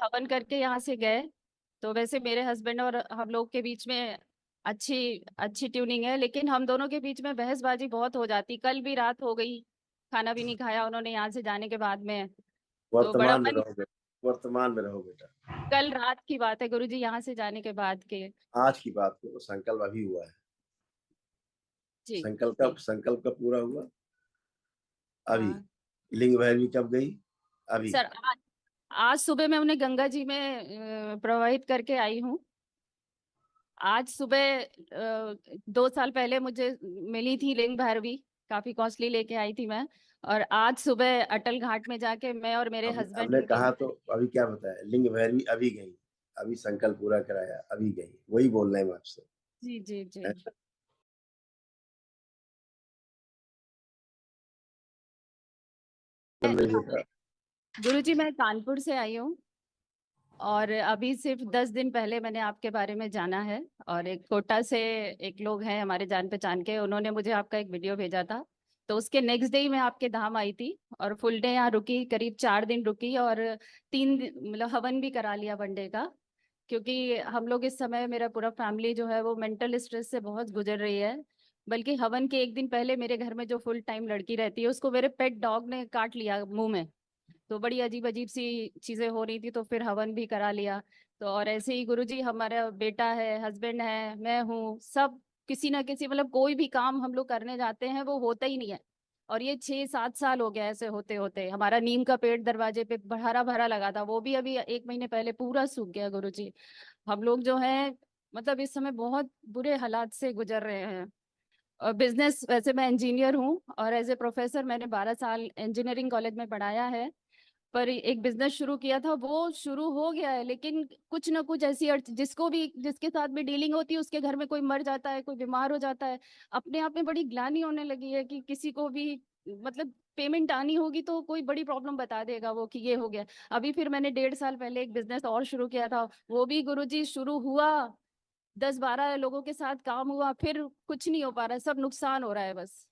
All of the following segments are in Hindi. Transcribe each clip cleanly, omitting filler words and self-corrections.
हवन करके यहाँ से गए। तो वैसे मेरे हस्बैंड और हम लोग के बीच में अच्छी अच्छी ट्यूनिंग है, लेकिन हम दोनों के बीच में बहसबाजी बहुत हो जाती। कल भी रात हो गई, खाना भी नहीं खाया उन्होंने यहाँ से जाने के बाद में। तो बड़ा वर्तमान में मन, रहो बेटा, वर्तमान में रहो बेटा। कल रात की बात है गुरुजी, यहाँ से जाने के बाद के। आज की बात करो, संकल्प अभी हुआ है। जी। संकल्प कब पूरा हुआ? अभी। हाँ लिंग भैरवी कब गई? अभी। सर, आज सुबह मैं उन्हें गंगा जी में प्रवाहित करके आई हूँ। आज सुबह 2 साल पहले मुझे मिली थी लिंग भैरवी, काफी कॉस्टली लेके आई थी मैं। और आज सुबह अटल घाट में जाके मैं और मेरे हमने हस्बैंड कहा लिंग। तो अभी क्या बताया? लिंग भैरवी अभी गई, अभी संकल्प पूरा कराया, अभी गई, वही बोल रहे हैं हम आपसे। जी जी जी। गुरुजी मैं कानपुर से आई हूँ, और अभी सिर्फ 10 दिन पहले मैंने आपके बारे में जाना है। और एक कोटा से एक लोग हैं हमारे जान पहचान के, उन्होंने मुझे आपका एक वीडियो भेजा था। तो उसके नेक्स्ट डे ही मैं आपके धाम आई थी, और फुल डे यहाँ रुकी, करीब 4 दिन रुकी। और 3 दिन मतलब हवन भी करा लिया वन डे का। क्योंकि हम लोग इस समय, मेरा पूरा फैमिली जो है वो मेंटल स्ट्रेस से बहुत गुजर रही है। बल्कि हवन के एक दिन पहले मेरे घर में जो फुल टाइम लड़की रहती है, उसको मेरे पेट डॉग ने काट लिया मुंह में। तो बड़ी अजीब अजीब सी चीजें हो रही थी, तो फिर हवन भी करा लिया। तो और ऐसे ही गुरुजी, हमारा बेटा है, हस्बैंड है, मैं हूँ, सब किसी ना किसी, मतलब कोई भी काम हम लोग करने जाते हैं वो होता ही नहीं है। और ये 6-7 साल हो गया ऐसे होते होते। हमारा नीम का पेड़ दरवाजे पे हरा भरा लगा था, वो भी अभी 1 महीने पहले पूरा सूख गया गुरुजी। हम लोग जो है, मतलब इस समय बहुत बुरे हालात से गुजर रहे हैं। और बिजनेस, वैसे मैं इंजीनियर हूँ, और एज ए प्रोफेसर मैंने 12 साल इंजीनियरिंग कॉलेज में पढ़ाया है। पर एक बिजनेस शुरू किया था, वो शुरू हो गया है, लेकिन कुछ ना कुछ ऐसी जिसको भी, जिसके साथ भी डीलिंग होती है, उसके घर में कोई मर जाता है, कोई बीमार हो जाता है। अपने आप में बड़ी ग्लानि होने लगी है कि किसी को भी, मतलब पेमेंट आनी होगी तो कोई बड़ी प्रॉब्लम बता देगा वो कि ये हो गया। अभी फिर मैंने 1.5 साल पहले एक बिजनेस और शुरू किया था, वो भी गुरुजी शुरू हुआ, 10-12 लोगों के साथ काम हुआ, फिर कुछ नहीं हो पा रहा है, सब नुकसान हो रहा है बस।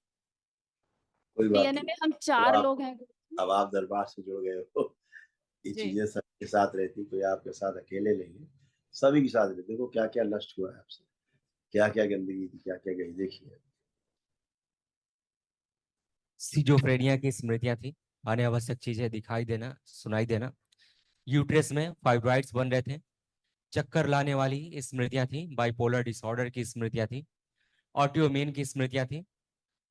कोई बात डीएनए नहीं। में हम तो 4 आप लोग हैं। अब आप दरबार से जुड़ गए हो। ये जी। चीजें सबके साथ रहती, कोई आपके साथ अकेले नहीं है, सभी के साथ रहती। देखो क्या क्या नष्ट हुआ है आपसे, क्या क्या गंदगी थी, क्या क्या गई, देखिए। सिजोफ्रेनिया की स्मृतियां थी। अनावश्यक चीजें दिखाई देना, सुनाई देना। यूट्रस में फाइब्रॉइड्स बन रहे थे। चक्कर लाने वाली स्मृतियां थी। बाइपोलर डिसऑर्डर की स्मृतियां थी। ऑटोइम्यून की स्मृतियां थी।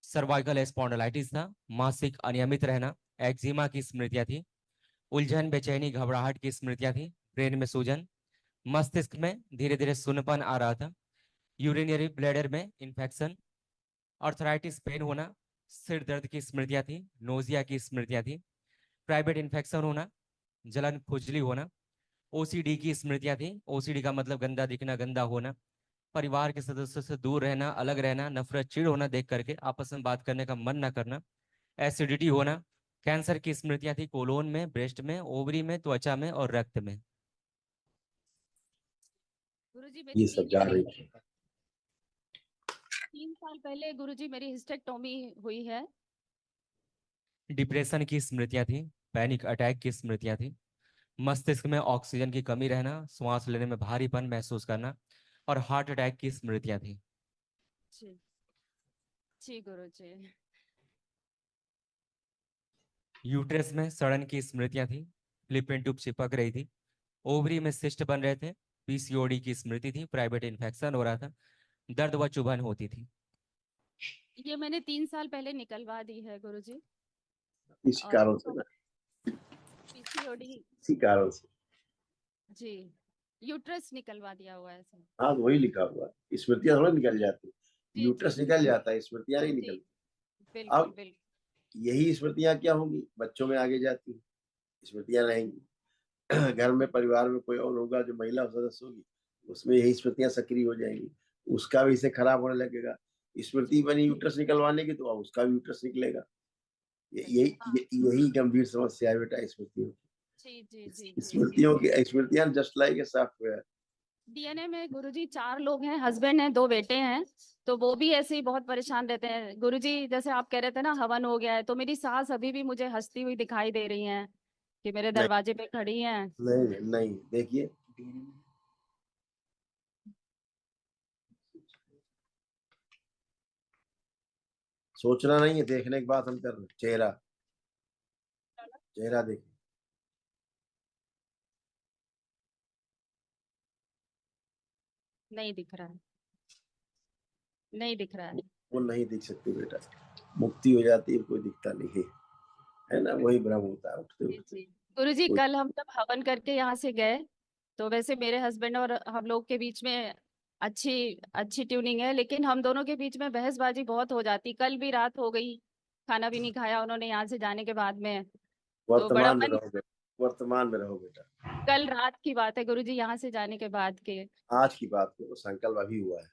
सर्वाइकल स्पॉन्डिलाइटिस था। मासिक अनियमित रहना। एक्जिमा की स्मृतियां थी। उलझन, बेचैनी, घबराहट की स्मृतियां थी। ब्रेन में सूजन। मस्तिष्क में धीरे धीरे सुन्नपन आ रहा था। यूरिनरी ब्लैडर में इंफेक्शन। अर्थराइटिस, पेन होना। सिर दर्द की स्मृतियां थी। नोजिया की स्मृतियां थी। प्राइवेट इन्फेक्शन होना। जलन, खुजली होना। ओसीडी की स्मृतियां थी। ओसीडी का मतलब गंदा दिखना, गंदा होना। परिवार के सदस्यों से दूर रहना, अलग रहना, नफरत, चिढ़ होना देख करके, आपस में बात करने का मन ना करना। एसिडिटी होना। कैंसर की स्मृतियां थी। कोलोन में, ब्रेस्ट में, ओवरी में, त्वचा में और रक्त में। गुरुजी मेरी ये सब जा रही थी। 3 साल पहले गुरुजी मेरी हिस्टेक्टोमी हुई है। डिप्रेशन की स्मृतियां थी। पैनिक अटैक की स्मृतियां थी। मस्तिष्क में ऑक्सीजन की कमी रहना, श्वास लेने में भारीपन महसूस करना और हार्ट अटैक की स्मृतियां थी। जी। जी गुरुजी। यूट्रस में सड़न की स्मृतियां थी। फ्लिपिन ट्यूब चिपक रही थी। ओवरी में सिस्ट बन रहे थे। पीसीओडी की स्मृति थी। प्राइवेट इन्फेक्शन हो रहा था। दर्द व चुभन होती थी। ये मैंने 3 साल पहले निकलवा दी है गुरुजी। इसी और कारण से ना, पीसीओडी। इसी कारण से। जी। यूट्रस निकलवा दिया हुआ है सर। हाँ तो वही लिखा हुआ है, स्मृतियां थोड़ा निकल जाती, जी जी यूट्रस निकल जाता है, स्मृतियां नहीं जी। निकलती। बिल्कुल अब बिल्कुल। यही स्मृतियां क्या होंगी, बच्चों में आगे जाती स्मृतियां रहेंगी। घर में, परिवार में कोई और होगा जो महिला सदस्य होगी, उसमें यही स्मृतियां सक्रिय हो जाएंगी, उसका भी इसे खराब होने लगेगा। स्मृति बनी यूट्रस निकलवाने की, तो अब उसका भी यूट्रस निकलेगा। बिल्कुल हाँ। यही गंभीर समस्या है बेटा स्मृतियों जी जी जी की। जी। स्मृतियों की, स्मृतियां just like a software. DNA में गुरुजी 4 लोग हैं, हस्बैंड हैं, 2 बेटे हैं। तो वो भी ऐसे ही बहुत परेशान रहते हैं गुरुजी। जैसे आप कह रहे थे ना हवन हो गया है, तो मेरी सास अभी भी मुझे हंसती हुई दिखाई दे रही हैं कि मेरे नहीं दरवाजे पे खड़ी हैं। नहीं नहीं, देखिए सोचना नहीं है, देखने की बात हम कर रहे हैं। चेहरा, चेहरा देखिए। नहीं दिख रहा है, नहीं दिख रहा है। वो नहीं दिख सकती बेटा, मुक्ति हो जाती है, कोई दिखता नहीं है ना, वही भ्रम होता है उठते जी उठते। जी। गुरुजी, कोई कल हम जब हवन करके यहाँ से गए, तो वैसे मेरे हस्बैंड और हम लोग के बीच में अच्छी अच्छी ट्यूनिंग है, लेकिन हम दोनों के बीच में बहसबाजी बहुत हो जाती। कल भी रात हो गई, खाना भी नहीं खाया उन्होंने यहाँ से जाने के बाद में। तो बड़ा वर्तमान में मन, रहो बेटा, वर्तमान में रहो बेटा। कल रात की बात है गुरुजी, यहाँ से जाने के बाद के। आज की बात करो, संकल्प अभी हुआ है।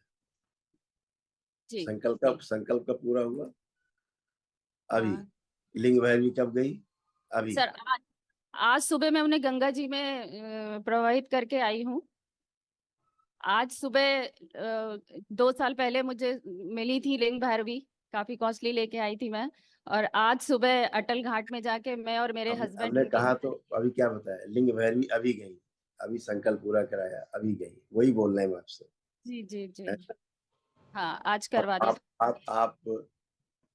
जी। संकल्प कब पूरा हुआ? अभी। हाँ लिंग भैरवी कब गई? अभी। सर, आज सुबह मैं उन्हें गंगा जी में प्रवाहित करके आई हूँ। आज सुबह 2 साल पहले मुझे मिली थी लिंग भैरवी, काफी कॉस्टली लेके आई थी मैं। और आज सुबह अटल घाट में जाके मैं और मेरे हस्बैंड हमने लिंग। कहा तो अभी क्या बताया, लिंग भैरवी अभी गई, अभी संकल्प पूरा कराया, अभी गई, वही बोल रहे हैं हम आपसे। जी जी जी। हाँ, आज अब करवा दी। आप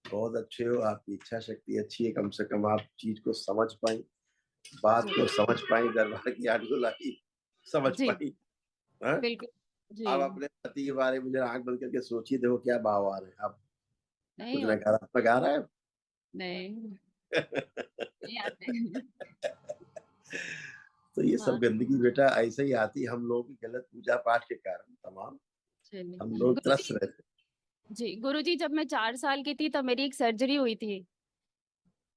बहुत अच्छे हो, आपकी इच्छा शक्ति अच्छी है, कम से कम आप चीज को समझ पाई, बात जी को समझ पाई, दरबार की आठ गुलाटी समझ जी पाई। हाँ? बिल्कुल। जी। आप अपने पति के बारे में जरा आंख बंद करके सोचिए, देखो क्या भाव आ रहे हैं। आप नहीं कुछ हो, नकारात्मक आ रहा नहीं है? नहीं आते हैं। तो ये सब हाँ गंदगी बेटा ऐसे ही आती है, हम लोगों की गलत पूजा पाठ के कारण तमाम चलिए। हम लोग त्रस्त गुरुजी, रहते जी गुरुजी, जब मैं 4 साल की थी तब मेरी एक सर्जरी हुई थी।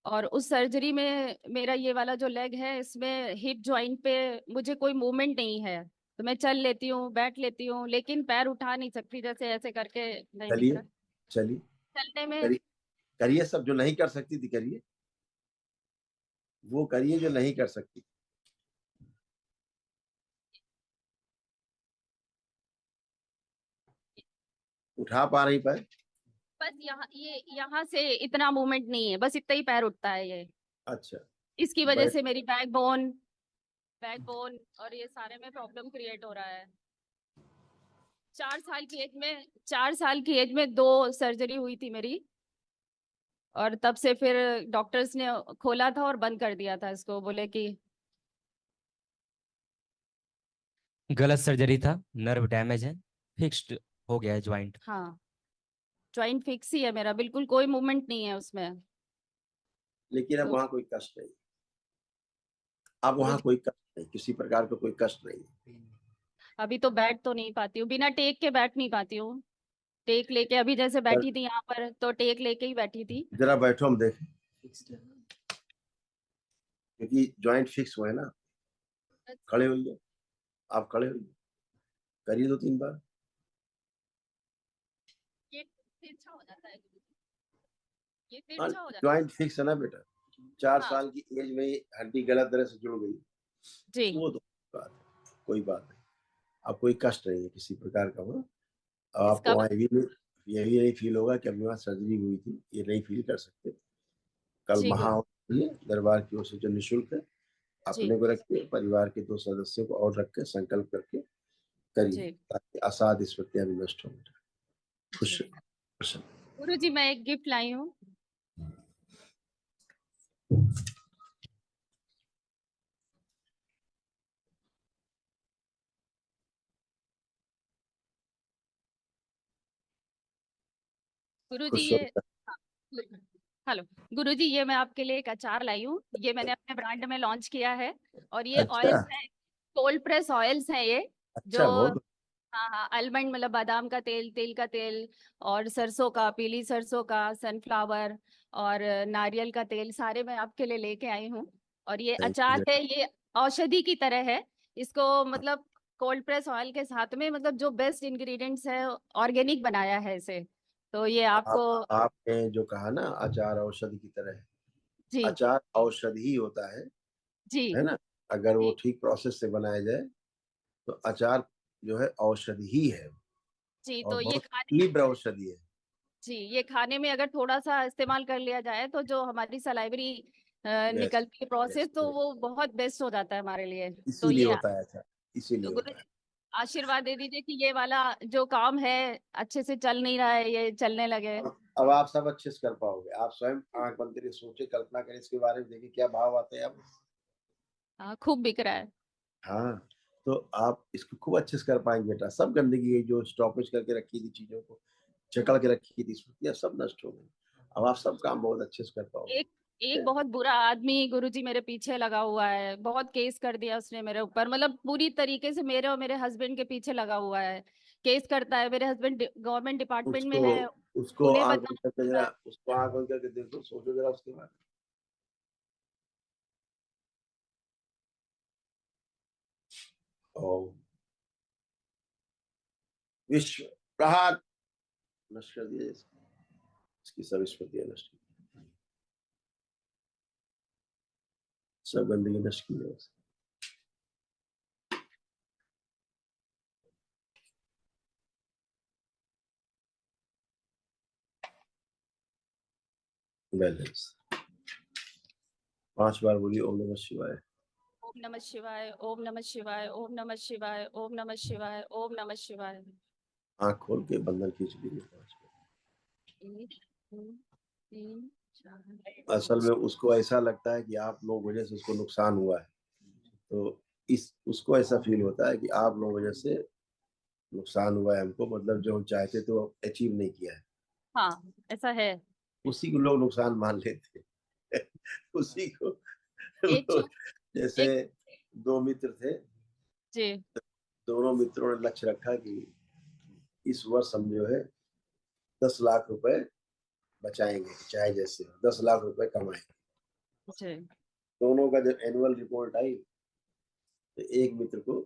और उस सर्जरी में मेरा ये वाला जो लेग है, इसमें हिप जॉइंट पे मुझे कोई मूवमेंट नहीं है। तो मैं चल लेती हूँ, बैठ लेती हूँ, लेकिन पैर उठा नहीं सकती, जैसे ऐसे करके नहीं दिख चलिए, रहा चलिए, चलने में। करिए, करिए, सब जो नहीं कर सकती थी करिए, वो करिए जो नहीं कर सकती। उठा पा रही पैर? बस यहाँ से इतना मूवमेंट नहीं है, बस इतना ही पैर उठता है ये। अच्छा। इसकी वजह बैठ, से मेरी बैक बोन और ये सारे में प्रॉब्लम क्रिएट हो रहा है। 4 साल की एज में 2 सर्जरी हुई थी मेरी। और तब से फिर डॉक्टर्स ने खोला था और बंद कर दिया था इसको, बोले कि गलत सर्जरी था, नर्व डैमेज है, फिक्स्ड हो गया है ज्वाइंट। हाँ, जॉइंट फिक्स ही है मेरा, बिल्कुल कोई मूवमेंट नहीं है उसमें। लेकिन अब तो वहां कोई कष्ट नहीं, अब वहां गुरुजी, कोई कष्ट नहीं, किसी प्रकार का कोई कष्ट नहीं। अभी तो बैठ तो नहीं पाती हूँ, बिना टेक के बैठ नहीं पाती हूँ। टेक लेके अभी जैसे सर, बैठी थी यहाँ पर, तो टेक लेके ही बैठी थी। जरा बैठो, हम देखें, क्योंकि ज्वाइंट फिक्स हुए ना। खड़े होइए, आप खड़े होइए, करिए 2-3 बार। ये तिरछा हो जाता है गुरुजी, ये हाँ, तिरछा हो जाता ज्वाइंट फिक्स है ना बेटा, चार है। हाँ साल की एज में ही हड्डी गलत तरह से जुड़ गई, जी। वो तो बात है, कोई बात नहीं। अब कोई कष्ट नहीं है किसी प्रकार का वहाँ। अब इसका आपको वहाँ यही नहीं फील होगा कि अभी वहाँ सर्जरी हुई थी, ये नहीं फील कर सकते। कल जी गुरु दरबार की ओर से जो निःशुल्क है, जी अपने को रखिए, परिवार के 2 सदस्यों को और रख के संकल्प करके करिए, जी ताकि असाध स्मृतियां भी नष्ट हो। खुश जी। प्रसन्न। गुरु जी, मैं एक गिफ्ट लाई हूँ। गुरु जी खुश ये, होकर। हाँ, हेलो गुरु जी, ये मैं आपके लिए एक अचार लाई हूँ, ये मैंने अपने ब्रांड में लॉन्च किया है। और ये अच्छा, ऑयल्स है, कोल्ड प्रेस ऑयल्स हैं ये। जो, अच्छा, बहुत। हाँ हाँ, आलमंड मतलब बादाम का तेल, तिल का तेल, और सरसों का, पीली सरसों का, सनफ्लावर, और नारियल का तेल, सारे मैं आपके लिए लेके आई हूँ। और ये थैंक अचार यू। है, ये औषधि की तरह है। इसको मतलब कोल्ड प्रेस ऑयल के साथ में, मतलब जो बेस्ट इंग्रेडिएंट्स है, ऑर्गेनिक बनाया है इसे। तो ये आप आपको। आपने जो कहा ना, अचार औषधि की तरह है, जी अचार औषधि ही होता जी है ना? अगर वो जी ठीक प्रोसेस से बनाया जाए तो अचार जो है औषधि ही है, जी। और तो ये बहुत खाने, तीव्र औषधि है। जी ये खाने में अगर थोड़ा सा इस्तेमाल कर लिया जाए, तो जो हमारी सलाइवरी निकलती है प्रोसेस, बेस्ट तो वो बहुत बेस्ट हो जाता है हमारे लिए। तो इसीलिए ये, होता है ऐसा, इसीलिए तो गुरु होता जी है। आशीर्वाद दे दीजिए कि ये वाला जो काम है अच्छे से चल नहीं रहा है, ये चलने लगे। अब आप सब अच्छे से कर पाओगे। आप स्वयं आंख बंद करके सोचे, कल्पना करें इसके बारे में, देखिए क्या भाव आते हैं अब। हाँ, खूब बिक रहा है। हाँ, तो आप इसको खूब अच्छे से कर पाएंगे बेटा। सब गंदगी है जो स्टॉपेज करके रखी थी, चीजों को जकड़ के रखी थी, स्मृतियां सब नष्ट हो गई। अब आप सब काम बहुत अच्छे से कर एक पाओगे। एक बहुत बुरा आदमी गुरुजी मेरे पीछे लगा हुआ है, बहुत केस कर दिया उसने मेरे ऊपर, मतलब पूरी तरीके से मेरे और मेरे हस्बैंड के पीछे लगा हुआ है। केस करता है, मेरे हस्बैंड गवर्नमेंट डिपार्टमेंट में उसको है, उसको उन्हें आंख बंद बदनाम करके करता जरा, है। उसको आंख बंद करके देखो, सोचो जरा उसके बारे में। ओम विश्व प्रहार नष्ट कर दिया इसको, इसकी सब स्मृतियां नष्ट की, सब गंदगी नष्ट की है। बैलेंस 5 बार बोलिए ओम नमः शिवाय। ओम नमः शिवाय, ओम नमः शिवाय, ओम नमः शिवाय, ओम नमः शिवाय, ओम नमः शिवाय। आंख खोल के बंधन खींच लीजिए 5 बार। 1 2 3 4 असल 5। में उसको ऐसा लगता है कि आप लोगों की वजह से उसको नुकसान हुआ है, तो इस उसको ऐसा फील होता है कि आप लोगों की वजह से नुकसान हुआ है हमको, मतलब जो हम चाहते थे वो अचीव नहीं किया है। हाँ, ऐसा है। उसी को लोग नुकसान मान लेते हैं। उसी को एक लोग, छोट जैसे एक 2 मित्र थे, जी। दोनों मित्रों ने लक्ष्य रखा कि इस वर्ष हम जो है 10 लाख रुपए बचाएंगे, चाहे जैसे 10 लाख रुपए कमाएंगे। जी। दोनों का जब एनुअल रिपोर्ट आई, तो एक मित्र को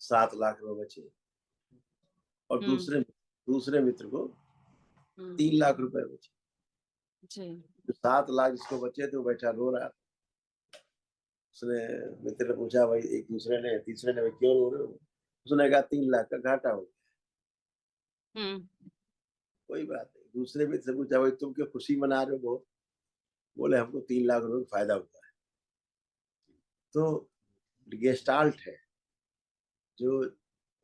7 लाख रुपए बचे, और हम्म। दूसरे दूसरे मित्र को हम्म। 3 लाख रुपए बचे। जी। तो 7 लाख जिसको बचे थे वो बैठा रो रहा था। उसने मित्र ने पूछा, भाई एक दूसरे ने तीसरे ने, भाई क्यों रो रहे हो? उसने कहा 3 लाख का घाटा हो गया। हम्म। कोई बात नहीं। दूसरे मित्र से पूछा, भाई तुम क्यों खुशी मना रहे हो बहुत? बोले हमको 3 लाख रुपए का फायदा हुआ है। तो गेस्टाल्ट है, जो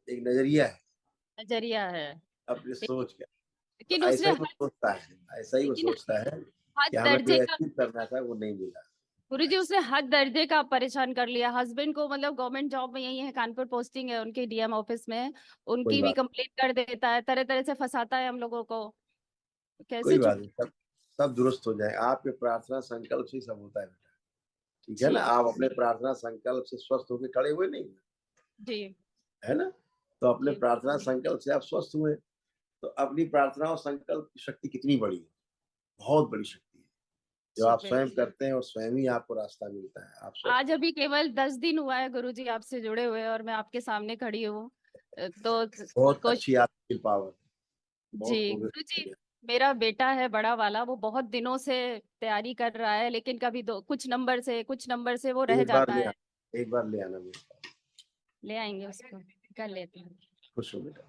एक नजरिया है नजरिया है। अपनी सोच का। तो लेकिन ऐसा उसने ही वो सोचता है, ऐसा ही वो लेकिन सोचता है हद कि हमें दर्जे कोई का, अचीव करना था, वो नहीं मिला। गुरुजी उसने हद दर्जे का परेशान कर लिया हस्बैंड को, मतलब गवर्नमेंट जॉब में यही है, कानपुर पोस्टिंग है उनकी डीएम ऑफिस में, कोई उनकी भी बात कंप्लेंट कर देता है, तरह तरह से फंसाता है हम लोगों को। कोई कैसे बात छूट। नहीं, सब सब दुरुस्त हो जाए। आपके प्रार्थना संकल्प से ही सब होता है बेटा। ठीक है ना? जी। आप अपने प्रार्थना संकल्प से स्वस्थ होकर खड़े हुए नहीं, जी। है ना? तो अपने जी। प्रार्थना संकल्प से आप स्वस्थ हुए, तो अपनी प्रार्थना और संकल्प की शक्ति कितनी बड़ी है, बहुत बड़ी शक्ति है, जो जी आप स्वयं बिल्कुल। करते हैं और स्वयं ही आपको रास्ता मिलता है, आप स्वस्थ आज अभी केवल 10 दिन हुआ है गुरुजी आपसे जुड़े हुए, और मैं आपके सामने खड़ी हूँ। तो बहुत कोशिश। अच्छी आपकी पावर, जी बहुत गुरुजी, खूबसूरत। मेरा बेटा है बड़ा वाला, वो बहुत दिनों से तैयारी कर रहा है, लेकिन कभी दो कुछ नंबर से वो रह एक बार जाता ले है। आना, एक बार ले आना मेरे पास। ले आएंगे उसको, कर लेते हैं। खुश हो बेटा।